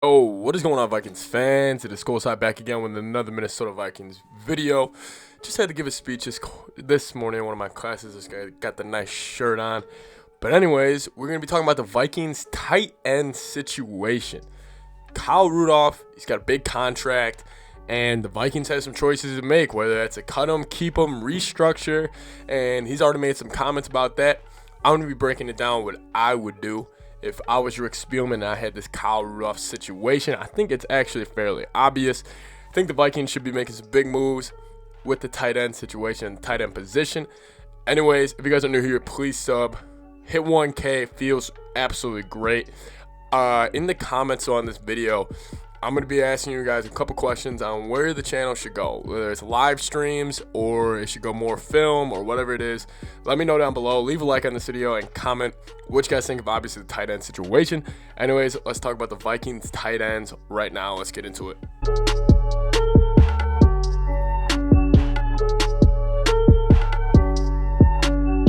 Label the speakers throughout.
Speaker 1: Oh, what is going on, Vikings fans? It is Skol side back again with another Minnesota Vikings video. Just had to give a speech this morning in one of my classes. This guy got the nice shirt on. But anyways, we're going to be talking about the Vikings tight end situation. Kyle Rudolph, he's got a big contract, and the Vikings have some choices to make, whether that's to cut him, keep him, restructure, and he's already made some comments about that. I'm going to be breaking it down what I would do if I was Rick Spielman and I had this Kyle Rudolph situation. I think it's actually fairly obvious. I think the Vikings should be making some big moves with the tight end situation, tight end position. Anyways, if you guys are new here, please sub. Hit 1K. Feels absolutely great. In the comments on this video, I'm going to be asking you guys a couple questions on where the channel should go, whether it's live streams or it should go more film or whatever it is. Let me know down below. Leave a like on this video and comment what you guys think of obviously the tight end situation. Anyways, let's talk about the Vikings tight ends right now. Let's get into it.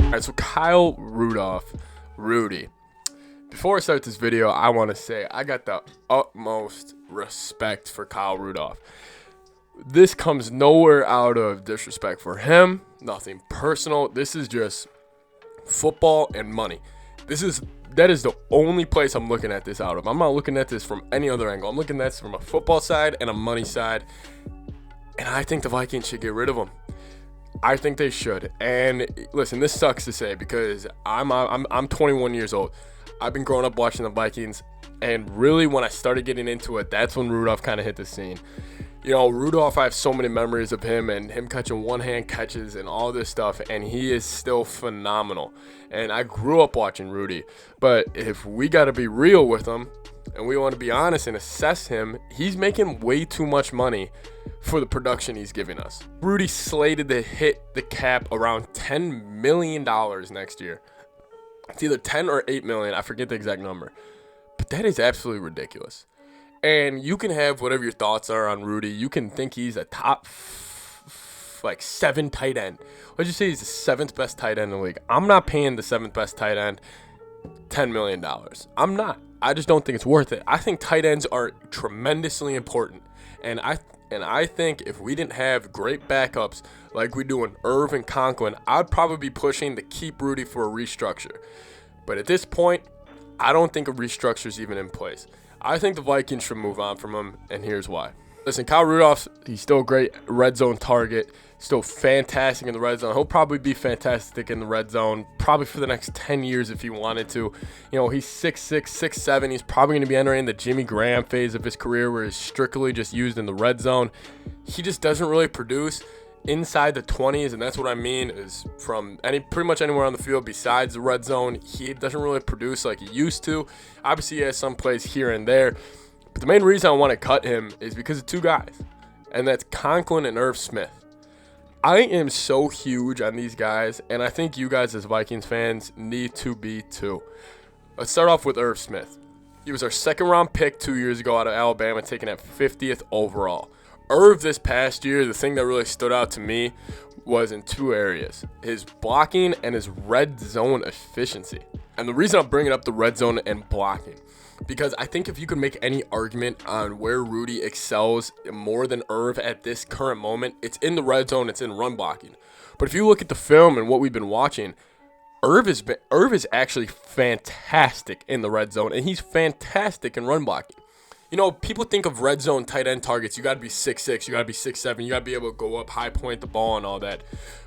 Speaker 1: All right, so Kyle Rudolph, Rudy. Before I start this video, I want to say I got the utmost respect for Kyle Rudolph. This comes nowhere out of disrespect for him, nothing personal. This is just football and money. That is the only place I'm looking at this out of. I'm not looking at this from any other angle. I'm looking at this from a football side and a money side. And I think the Vikings should get rid of him. I think they should. And listen, this sucks to say because I'm 21 years old. I've been growing up watching the Vikings, and really when I started getting into it, that's when Rudolph kind of hit the scene. You know, Rudolph, I have so many memories of him and him catching one-hand catches and all this stuff, and he is still phenomenal. And I grew up watching Rudy, but if we got to be real with him and we want to be honest and assess him, he's making way too much money for the production he's giving us. Rudy slated to hit the cap around $10 million next year. It's either 10 or 8 million. I forget the exact number. But that is absolutely ridiculous. And you can have whatever your thoughts are on Rudy. You can think he's a top 7 tight end. Let's just say he's the 7th best tight end in the league. I'm not paying the 7th best tight end $10 million. I'm not. I just don't think it's worth it. I think tight ends are tremendously important. And I think if we didn't have great backups like we do in Irv and Conklin, I'd probably be pushing to keep Rudy for a restructure. But at this point, I don't think a restructure is even in place. I think the Vikings should move on from him, and here's why. Listen, Kyle Rudolph, he's still a great red zone target, still fantastic in the red zone. He'll probably be fantastic in the red zone probably for the next 10 years if he wanted to. You know, he's 6'6", 6'7". He's probably going to be entering the Jimmy Graham phase of his career where he's strictly just used in the red zone. He just doesn't really produce inside the 20s, and that's what I mean is from pretty much anywhere on the field besides the red zone. He doesn't really produce like he used to. Obviously, he has some plays here and there. But the main reason I want to cut him is because of two guys, and that's Conklin and Irv Smith. I am so huge on these guys, and I think you guys as Vikings fans need to be too. Let's start off with Irv Smith. He was our second-round pick 2 years ago out of Alabama, taken at 50th overall. Irv this past year, the thing that really stood out to me was in two areas: his blocking and his red zone efficiency. And the reason I'm bringing up the red zone and blocking, because I think if you could make any argument on where Rudy excels more than Irv at this current moment, it's in the red zone, it's in run blocking. But if you look at the film and what we've been watching, Irv is actually fantastic in the red zone, and he's fantastic in run blocking. You know, people think of red zone tight end targets. You got to be 6'6", you got to be 6'7", you got to be able to go up, high point the ball and all that.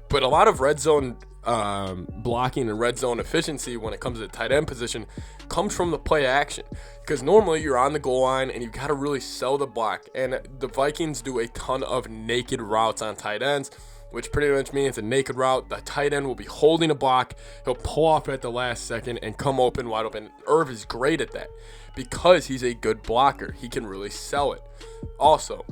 Speaker 1: But a lot of red zone blocking and red zone efficiency when it comes to the tight end position comes from the play action. Because normally you're on the goal line and you got to really sell the block. And the Vikings do a ton of naked routes on tight ends, which pretty much means a naked route. The tight end will be holding a block. He'll pull off at the last second and come open, wide open. Irv is great at that because he's a good blocker. He can really sell it. Also,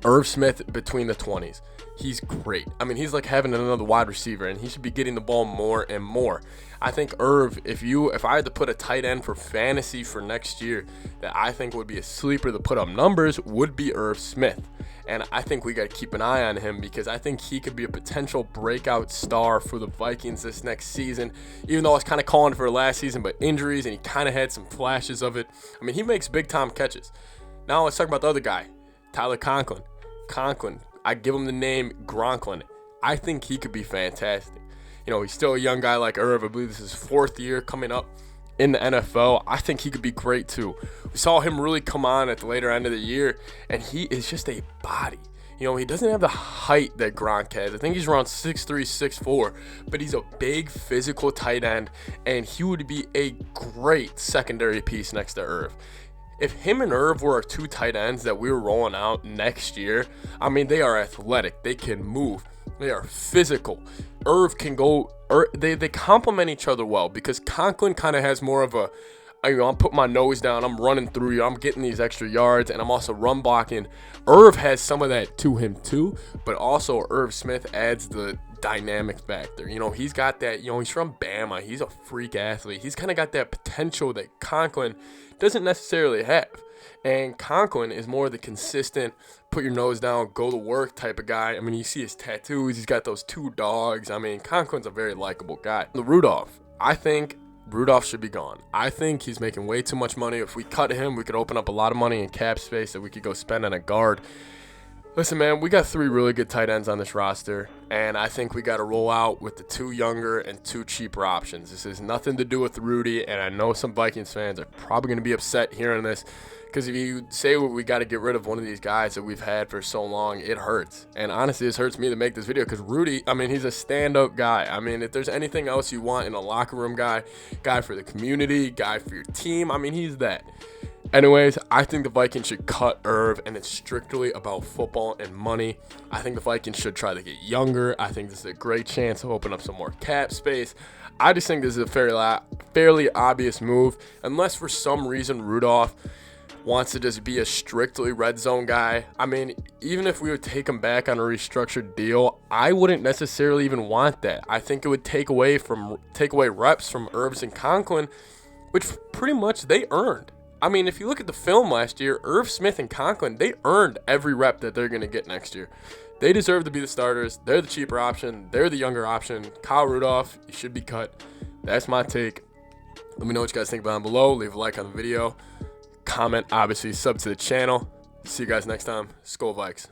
Speaker 1: Irv Smith between the 20s. He's great. I mean, he's like having another wide receiver, and he should be getting the ball more and more. I think Irv, if I had to put a tight end for fantasy for next year that I think would be a sleeper to put up numbers, would be Irv Smith. and I think we got to keep an eye on him because I think he could be a potential breakout star for the Vikings this next season, even though I was kind of calling for last season, but injuries, and he kind of had some flashes of it. I mean, he makes big-time catches. Now let's talk about the other guy, Tyler Conklin. I give him the name Gronklin. I think he could be fantastic. You know, he's still a young guy like Irv. I believe this is his 4th year coming up in the NFL. I think he could be great too. We saw him really come on at the later end of the year, and he is just a body. You know, he doesn't have the height that Gronk has. I think he's around 6'3", 6'4", but he's a big physical tight end, and he would be a great secondary piece next to Irv. If him and Irv were our 2 tight ends that we were rolling out next year, I mean, they are athletic. They can move. They are physical. Irv can go. They complement each other well because Conklin kind of has more of a, I'm putting my nose down, I'm running through you, I'm getting these extra yards, and I'm also run blocking. Irv has some of that to him too, but also Irv Smith adds the dynamic factor. You know, he's got that, you know, he's from Bama. He's a freak athlete. He's kind of got that potential that Conklin doesn't necessarily have. And Conklin is more the consistent, put your nose down, go to work type of guy. I mean, you see his tattoos. He's got those 2 dogs. I mean, Conklin's a very likable guy. The Rudolph, I think Rudolph should be gone. I think he's making way too much money. If we cut him, we could open up a lot of money in cap space that we could go spend on a guard. Listen, man, we got 3 really good tight ends on this roster, and I think we got to roll out with the 2 younger and 2 cheaper options. This has nothing to do with Rudy, and I know some Vikings fans are probably going to be upset hearing this because if you say we got to get rid of one of these guys that we've had for so long, it hurts. And honestly, this hurts me to make this video because Rudy, I mean, he's a stand-up guy. I mean, if there's anything else you want in a locker room guy for the community, guy for your team, I mean, he's that. Anyways, I think the Vikings should cut Irv, and it's strictly about football and money. I think the Vikings should try to get younger. I think this is a great chance to open up some more cap space. I just think this is a fairly obvious move, unless for some reason Rudolph wants to just be a strictly red zone guy. I mean, even if we would take him back on a restructured deal, I wouldn't necessarily even want that. I think it would take away reps from Irv and Conklin, which pretty much they earned. I mean, if you look at the film last year, Irv Smith and Conklin, they earned every rep that they're going to get next year. They deserve to be the starters. They're the cheaper option. They're the younger option. Kyle Rudolph, you should be cut. That's my take. Let me know what you guys think down below. Leave a like on the video. Comment, obviously, sub to the channel. See you guys next time. Skol Vikes.